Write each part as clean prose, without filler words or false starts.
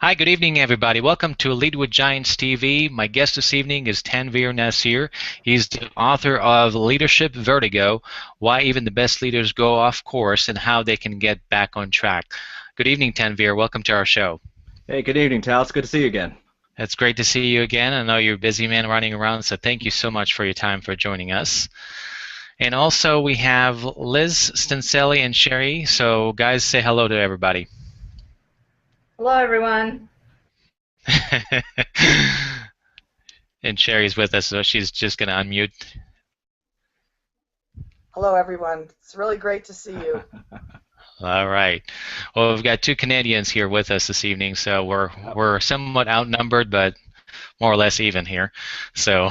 Hi, good evening, everybody. Welcome to Lead with Giants TV. My guest this evening is Tanveer Naseer. He's the author of Leadership Vertigo, Why Even the Best Leaders Go Off Course and How They Can Get Back on Track. Good evening, Tanveer. Welcome to our show. Hey, good evening, Tal. It's good to see you again. It's great to see you again. I know you're a busy man running around, so thank you so much for your time for joining us. And also we have Liz Stencelli and Sherry. So guys, say hello to everybody. Hello, everyone. And Sherry's with us, so she's just going to unmute. Hello, everyone. It's really great to see you. All right. Well, we've got two Canadians here with us this evening, so we're somewhat outnumbered, but more or less even here. So,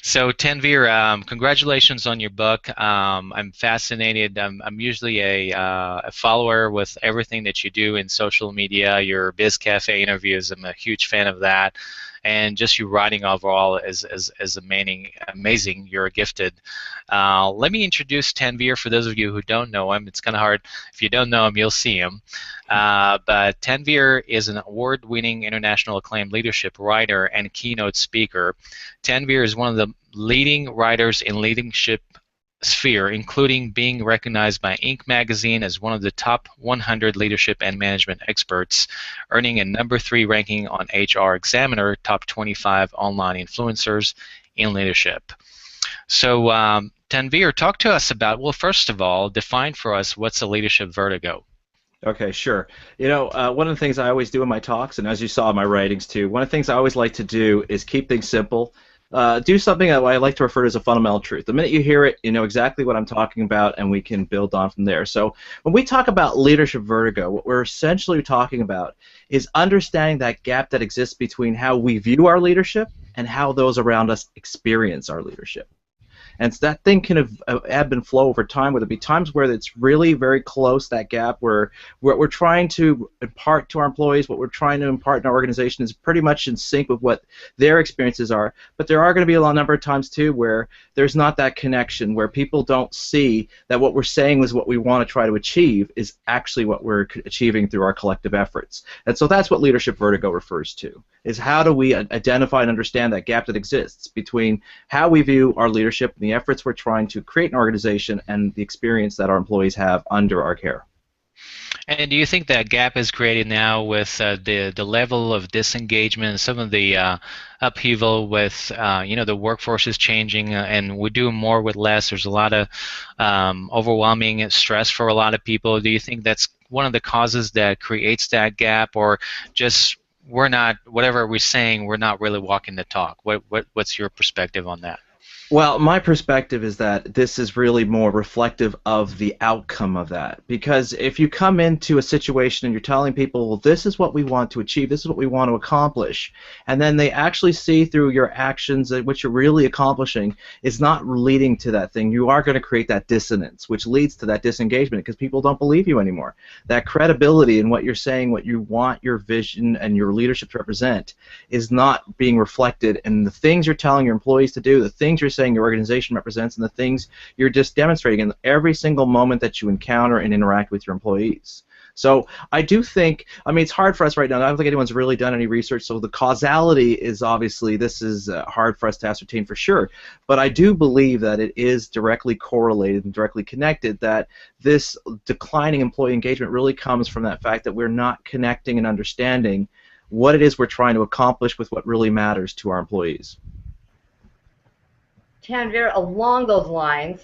so Tanveer, congratulations on your book. I'm fascinated. I'm usually a follower with everything that you do in social media. Your Biz Cafe interviews, I'm a huge fan of that. And just your writing overall is amazing. You're gifted. Let me introduce Tanveer for those of you who don't know him. It's kind of hard. If you don't know him, you'll see him. But Tanveer is an award-winning, international acclaimed leadership writer and keynote speaker. Tanveer is one of the leading writers in leadership sphere, including being recognized by Inc. magazine as one of the top 100 leadership and management experts, earning a #3 ranking on HR Examiner top 25 online influencers in leadership. So, Tanveer, talk to us about, well, first of all, define for us what's a leadership vertigo. Okay, sure. One of the things I always do in my talks, and as you saw in my writings too, one of the things I always like to do is keep things simple. Do something that I like to refer to as a fundamental truth. The minute you hear it, you know exactly what I'm talking about, and we can build on from there. So when we talk about leadership vertigo, what we're essentially talking about is understanding that gap that exists between how we view our leadership and how those around us experience our leadership. And so that thing can ebb and flow over time, where there'll be times where it's really very close, that gap, where what we're trying to impart to our employees, what we're trying to impart in our organization is pretty much in sync with what their experiences are. But there are going to be a number of times, too, where there's not that connection, where people don't see that what we're saying is what we want to try to achieve is actually what we're achieving through our collective efforts. And so that's what leadership vertigo refers to, is how do we identify and understand that gap that exists between how we view our leadership, the efforts we're trying to create an organization, and the experience that our employees have under our care. And do you think that gap is created now with the level of disengagement, some of the upheaval with the workforce is changing and we do more with less? There's a lot of overwhelming stress for a lot of people. Do you think that's one of the causes that creates that gap, or just we're not, whatever we're saying, we're not really walking the talk? What's your perspective on that? Well, my perspective is that this is really more reflective of the outcome of that. Because if you come into a situation and you're telling people, well, this is what we want to achieve, this is what we want to accomplish, and then they actually see through your actions that what you're really accomplishing is not leading to that thing, you are going to create that dissonance, which leads to that disengagement because people don't believe you anymore. That credibility in what you're saying, what you want your vision and your leadership to represent, is not being reflected in the things you're telling your employees to do, the things you're saying your organization represents, and the things you're just demonstrating in every single moment that you encounter and interact with your employees. So I do think, I mean, it's hard for us right now. I don't think anyone's really done any research, so the causality is obviously, this is hard for us to ascertain for sure, but I do believe that it is directly correlated and directly connected, that this declining employee engagement really comes from that fact that we're not connecting and understanding what it is we're trying to accomplish with what really matters to our employees. Tanveer, along those lines,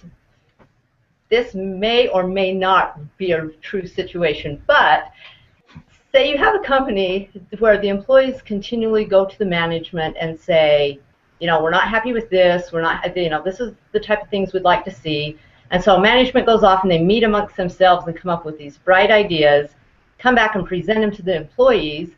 this may or may not be a true situation, but say you have a company where the employees continually go to the management and say, we're not happy with this, we're not, this is the type of things we'd like to see, and so management goes off and they meet amongst themselves and come up with these bright ideas, come back and present them to the employees.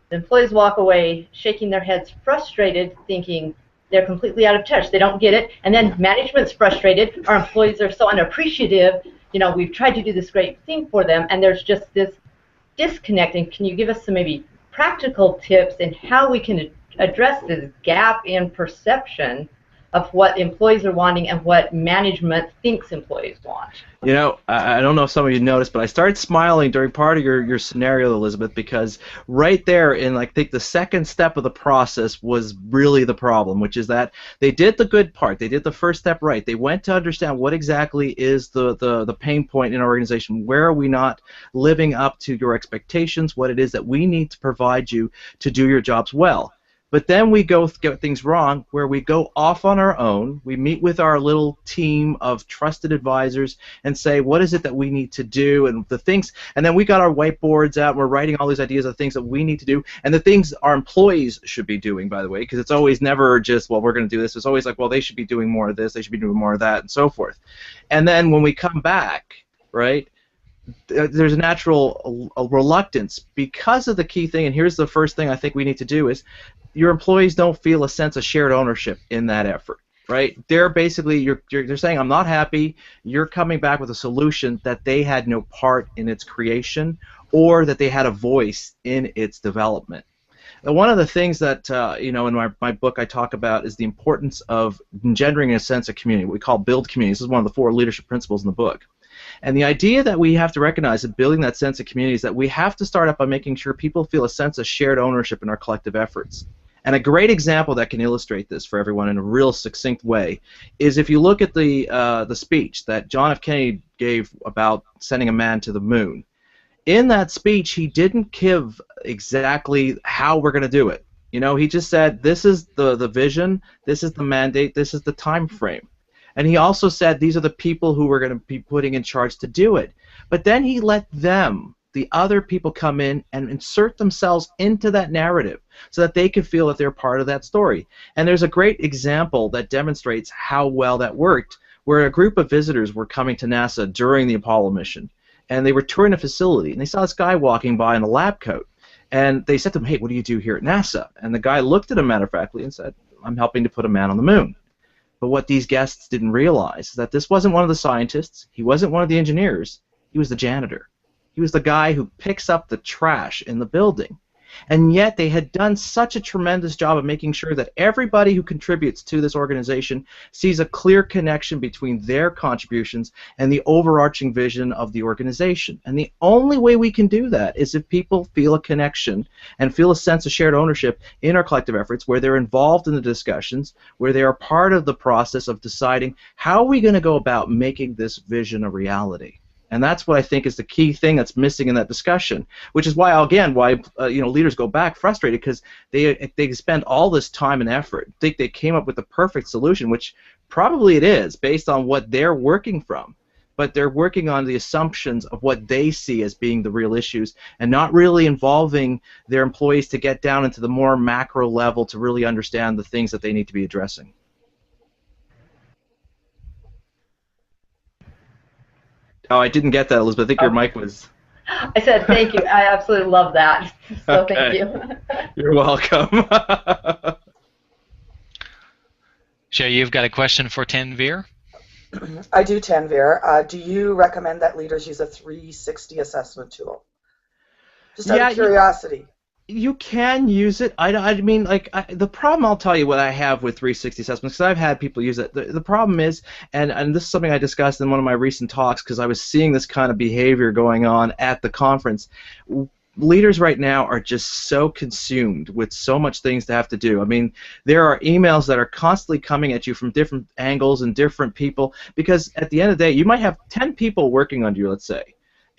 The employees walk away shaking their heads, frustrated, thinking they're completely out of touch. They don't get it. And then management's frustrated. Our employees are so unappreciative. We've tried to do this great thing for them, and there's just this disconnect. And can you give us some maybe practical tips in how we can address this gap in perception of what employees are wanting and what management thinks employees want. You know, I don't know if some of you noticed, but I started smiling during part of your scenario, Elizabeth, because right there in, like, I think the second step of the process was really the problem, which is that they did the good part. They did the first step right. They went to understand what exactly is the pain point in our organization. Where are we not living up to your expectations? What it is that we need to provide you to do your jobs well. But then we get things wrong, where we go off on our own. We meet with our little team of trusted advisors and say, what is it that we need to do, and the things. And then we got our whiteboards out. And we're writing all these ideas of things that we need to do, and the things our employees should be doing. By the way, because it's always never just, well, we're going to do this. It's always like, well, they should be doing more of this. They should be doing more of that, and so forth. And then when we come back, right, there's a natural reluctance because of the key thing. And here's the first thing I think we need to do is, your employees don't feel a sense of shared ownership in that effort, right? They're basically, they're saying, I'm not happy. You're coming back with a solution that they had no part in its creation, or that they had a voice in its development. Now, one of the things that you know, in my book I talk about is the importance of engendering a sense of community, what we call build communities. This is one of the 4 leadership principles in the book. And the idea that we have to recognize in building that sense of community is that we have to start up by making sure people feel a sense of shared ownership in our collective efforts. And a great example that can illustrate this for everyone in a real succinct way is if you look at the speech that John F. Kennedy gave about sending a man to the moon. In that speech, he didn't give exactly how we're going to do it. You know, he just said, this is the vision, this is the mandate, this is the time frame. And he also said these are the people who we're going to be putting in charge to do it. But then he let them, the other people, come in and insert themselves into that narrative so that they can feel that they're part of that story. And there's a great example that demonstrates how well that worked, where a group of visitors were coming to NASA during the Apollo mission. And they were touring a facility, and they saw this guy walking by in a lab coat. And they said to him, hey, what do you do here at NASA? And the guy looked at him matter-of-factly and said, I'm helping to put a man on the moon. But what these guests didn't realize is that this wasn't one of the scientists, he wasn't one of the engineers, he was the janitor. He was the guy who picks up the trash in the building. And yet they had done such a tremendous job of making sure that everybody who contributes to this organization sees a clear connection between their contributions and the overarching vision of the organization. And the only way we can do that is if people feel a connection and feel a sense of shared ownership in our collective efforts, where they're involved in the discussions, where they are part of the process of deciding how are we going to go about making this vision a reality. And that's what I think is the key thing that's missing in that discussion, which is why, again, you know, leaders go back frustrated, because they spend all this time and effort, think they came up with the perfect solution, which probably it is based on what they're working from, but they're working on the assumptions of what they see as being the real issues, and not really involving their employees to get down into the more macro level to really understand the things that they need to be addressing. Oh, I didn't get that, Elizabeth. I think your mic was... I said thank you. I absolutely love that. So okay. Thank you. You're welcome. Sherry, you've got a question for Tanveer? I do, Tanveer. Do you recommend that leaders use a 360 assessment tool? Just out of curiosity. You can use it. I mean, like, the problem, I'll tell you what I have with 360 assessments, because I've had people use it. The problem is, and this is something I discussed in one of my recent talks, because I was seeing this kind of behavior going on at the conference. Leaders right now are just so consumed with so much things to have to do. I mean, there are emails that are constantly coming at you from different angles and different people, because at the end of the day, you might have 10 people working under you, let's say.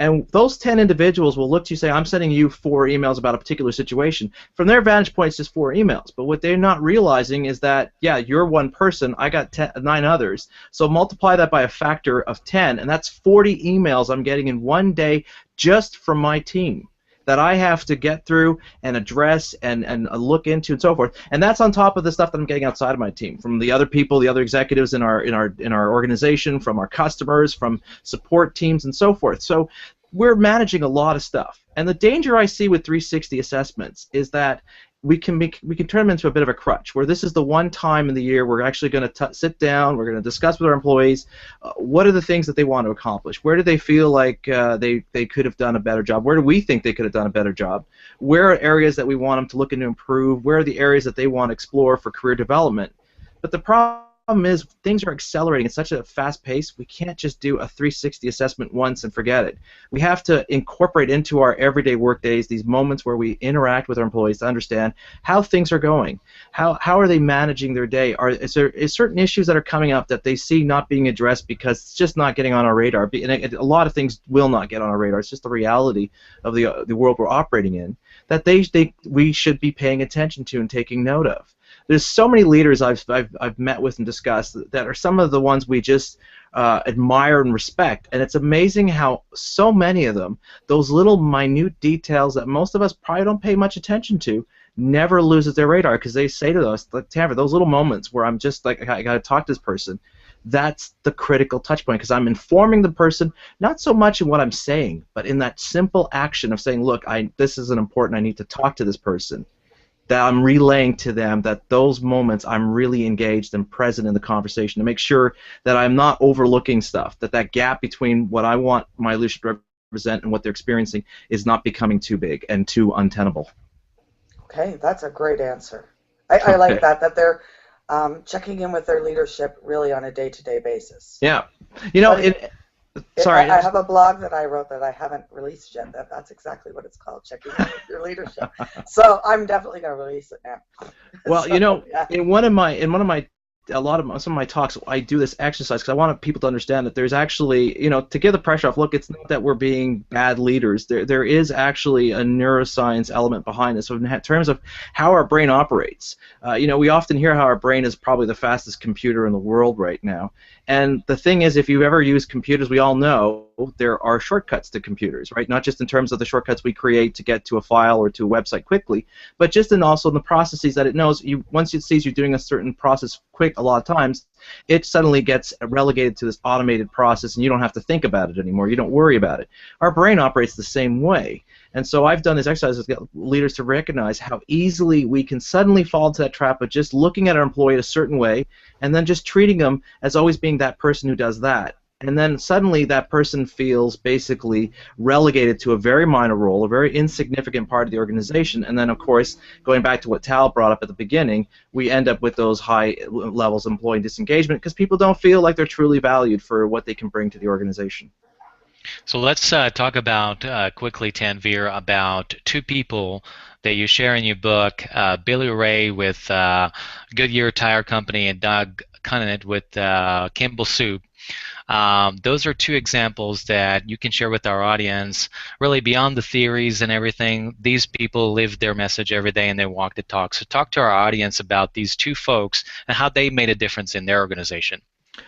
And those 10 individuals will look to you and say, I'm sending you 4 emails about a particular situation. From their vantage point, it's just 4 emails. But what they're not realizing is that, yeah, you're one person, I got 9 others. So multiply that by a factor of 10, and that's 40 emails I'm getting in one day just from my team that I have to get through and address and look into and so forth. And that's on top of the stuff that I'm getting outside of my team, from the other people, the other executives in our organization, from our customers, from support teams and so forth. So we're managing a lot of stuff. And the danger I see with 360 assessments is that we can turn them into a bit of a crutch, where this is the one time in the year we're actually going to sit down, we're going to discuss with our employees what are the things that they want to accomplish, where do they feel like they could have done a better job, where do we think they could have done a better job, where are areas that we want them to look and improve, where are the areas that they want to explore for career development. But the problem is things are accelerating at such a fast pace, we can't just do a 360 assessment once and forget it. We have to incorporate into our everyday work days these moments where we interact with our employees to understand how things are going. How are they managing their day? Is there certain issues that are coming up that they see not being addressed because it's just not getting on our radar? And a lot of things will not get on our radar. It's just the reality of the world we're operating in that we should be paying attention to and taking note of. There's so many leaders I've met with and discussed that are some of the ones we just admire and respect, and it's amazing how so many of them, those little minute details that most of us probably don't pay much attention to, never loses their radar because they say to us, like, Tanveer, those little moments where I'm just like, I got to talk to this person, that's the critical touch point because I'm informing the person not so much in what I'm saying, but in that simple action of saying, look, this is important, I need to talk to this person. That I'm relaying to them that those moments I'm really engaged and present in the conversation to make sure that I'm not overlooking stuff, that gap between what I want my leadership to represent and what they're experiencing is not becoming too big and too untenable. Okay, that's a great answer. I like that they're checking in with their leadership really on a day-to-day basis. Yeah. You know, sorry. I have a blog that I wrote that I haven't released yet. That's exactly what it's called, checking in with your leadership. So I'm definitely going to release it now. Well, so, you know, yeah. some of my talks, I do this exercise because I want people to understand that there's actually, you know, to give the pressure off. Look, it's not that we're being bad leaders. There is actually a neuroscience element behind this. So in terms of how our brain operates, you know, we often hear how our brain is probably the fastest computer in the world right now. And the thing is, if you've ever used computers, we all know there are shortcuts to computers, right? Not just in terms of the shortcuts we create to get to a file or to a website quickly, but just also in the processes that it knows. Once it sees you doing a certain process quick a lot of times, it suddenly gets relegated to this automated process, and you don't have to think about it anymore. You don't worry about it. Our brain operates the same way. And so I've done this exercise with leaders to recognize how easily we can suddenly fall into that trap of just looking at our employee a certain way and then just treating them as always being that person who does that. And then suddenly that person feels basically relegated to a very minor role, a very insignificant part of the organization. And then, of course, going back to what Tal brought up at the beginning, we end up with those high levels of employee disengagement because people don't feel like they're truly valued for what they can bring to the organization. So let's talk about quickly, Tanveer, about two people that you share in your book, Billy Ray with Goodyear Tire Company and Doug Conant with Campbell Soup. Those are two examples that you can share with our audience. Really, beyond the theories and everything, these people live their message every day and they walk the talk. So talk to our audience about these two folks and how they made a difference in their organization.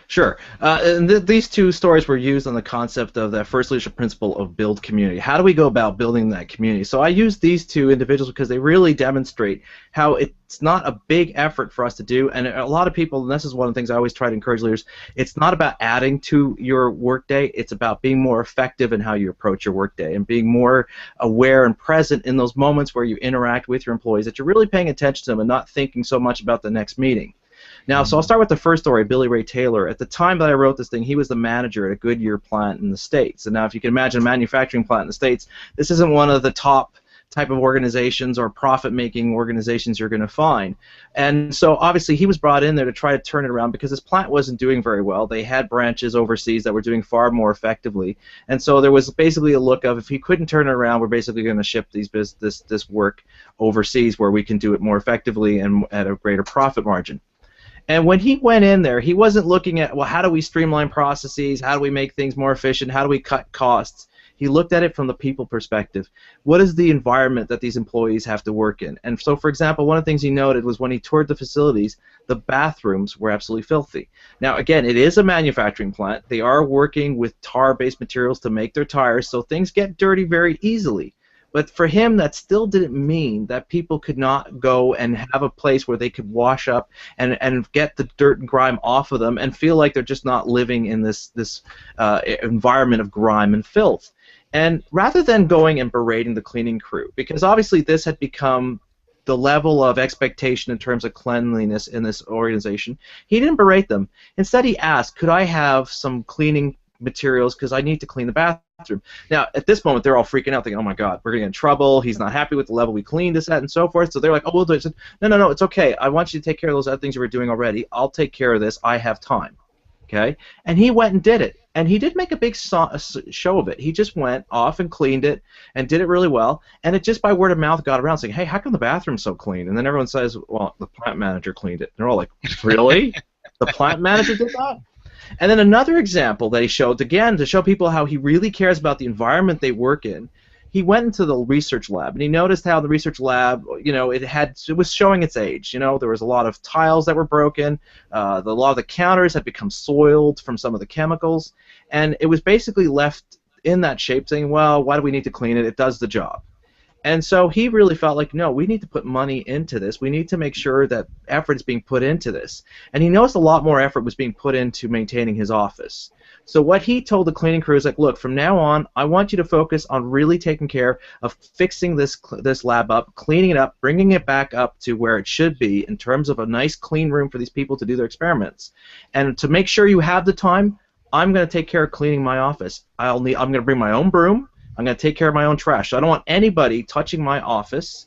Sure. And these two stories were used on the concept of that first leadership principle of build community. How do we go about building that community? So I use these two individuals because they really demonstrate how it's not a big effort for us to do. And a lot of people, and this is one of the things I always try to encourage leaders, it's not about adding to your workday. It's about being more effective in how you approach your workday and being more aware and present in those moments where you interact with your employees, that you're really paying attention to them and not thinking so much about the next meeting. Now, so I'll start with the first story, Billy Ray Taylor. At the time that I wrote this thing, he was the manager at a Goodyear plant in the States. And now if you can imagine a manufacturing plant in the States, this isn't one of the top type of organizations or profit-making organizations you're going to find. And so obviously he was brought in there to try to turn it around because his plant wasn't doing very well. They had branches overseas that were doing far more effectively. And so there was basically a look of, if he couldn't turn it around, we're basically going to ship this work overseas where we can do it more effectively and at a greater profit margin. And when he went in there, he wasn't looking at, well, how do we streamline processes? How do we make things more efficient? How do we cut costs? He looked at it from the people perspective. What is the environment that these employees have to work in? And so, for example, one of the things he noted was when he toured the facilities, the bathrooms were absolutely filthy. Now, again, it is a manufacturing plant. They are working with tar-based materials to make their tires, so things get dirty very easily. But for him, that still didn't mean that people could not go and have a place where they could wash up and get the dirt and grime off of them and feel like they're just not living in this environment of grime and filth. And rather than going and berating the cleaning crew, because obviously this had become the level of expectation in terms of cleanliness in this organization, he didn't berate them. Instead, he asked, could I have some cleaning materials because I need to clean the bathroom. Now, at this moment, they're all freaking out, thinking, oh my God, we're going to get in trouble. He's not happy with the level we cleaned this at and so forth. So they're like, oh, we'll do it. No, no, no, it's okay. I want you to take care of those other things you were doing already. I'll take care of this. I have time. Okay? And he went and did it. And he did make a big show of it. He just went off and cleaned it and did it really well. And it just by word of mouth got around saying, hey, how come the bathroom's so clean? And then everyone says, well, the plant manager cleaned it. And they're all like, really? The plant manager did that? And then another example that he showed, again, to show people how he really cares about the environment they work in, he went into the research lab, and he noticed how the research lab, you know, it was showing its age. You know, there was a lot of tiles that were broken, a lot of the counters had become soiled from some of the chemicals, and it was basically left in that shape saying, well, why do we need to clean it? It does the job. And so he really felt like, no, we need to put money into this. We need to make sure that effort is being put into this. And he noticed a lot more effort was being put into maintaining his office. So what he told the cleaning crew is like, look, from now on, I want you to focus on really taking care of fixing this lab up, cleaning it up, bringing it back up to where it should be in terms of a nice clean room for these people to do their experiments. And to make sure you have the time, I'm going to take care of cleaning my office. I'm going to bring my own broom. I'm going to take care of my own trash. So I don't want anybody touching my office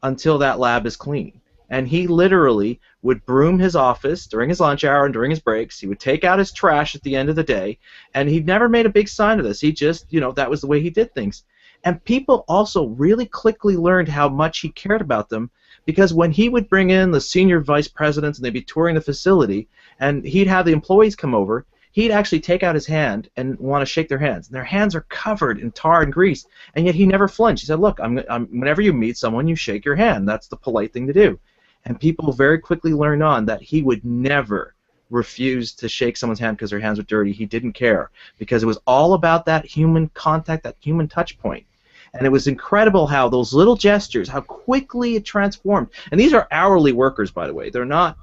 until that lab is clean. And he literally would broom his office during his lunch hour and during his breaks. He would take out his trash at the end of the day, and he never made a big sign of this. He just, you know, that was the way he did things. And people also really quickly learned how much he cared about them, because when he would bring in the senior vice presidents and they'd be touring the facility, and he'd have the employees come over, he'd actually take out his hand and want to shake their hands. And their hands are covered in tar and grease, and yet he never flinched. He said, look, whenever you meet someone, you shake your hand. That's the polite thing to do. And people very quickly learned on that he would never refuse to shake someone's hand because their hands were dirty. He didn't care, because it was all about that human contact, that human touch point. And it was incredible how those little gestures, how quickly it transformed. And these are hourly workers, by the way. They're not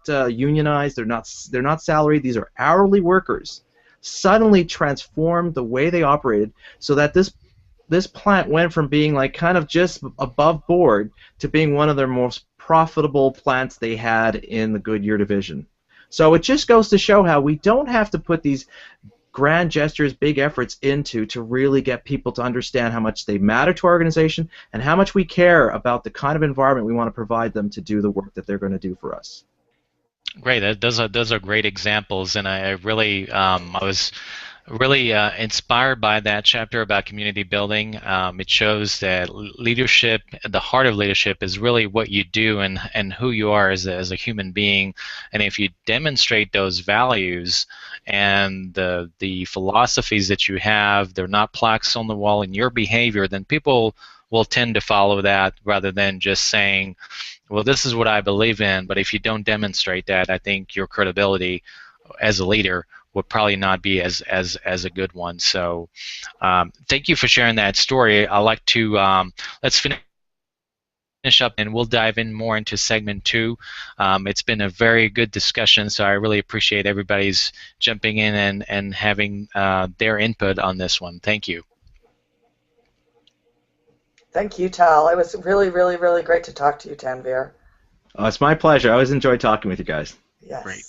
unionized. They're not salaried. These are hourly workers. Suddenly transformed the way they operated, so that this plant went from being like kind of just above board to being one of their most profitable plants they had in the Goodyear division. So it just goes to show how we don't have to put these grand gestures, big efforts into to really get people to understand how much they matter to our organization and how much we care about the kind of environment we want to provide them to do the work that they're going to do for us. Great. Those are great examples, and I really I was really inspired by that chapter about community building. It shows that leadership, the heart of leadership, is really what you do and who you are as a human being. And if you demonstrate those values and the philosophies that you have, they're not plaques on the wall in your behavior, then people will tend to follow that rather than just saying, well, this is what I believe in. But if you don't demonstrate that, I think your credibility as a leader would probably not be as a good one. So thank you for sharing that story. I'd like to let's finish up, and we'll dive in more into segment 2. It's been a very good discussion, so I really appreciate everybody's jumping in and having their input on this one. Thank you. Thank you, Tal. It was really, really, really great to talk to you, Tanveer. Oh, it's my pleasure. I always enjoy talking with you guys. Yes. Great.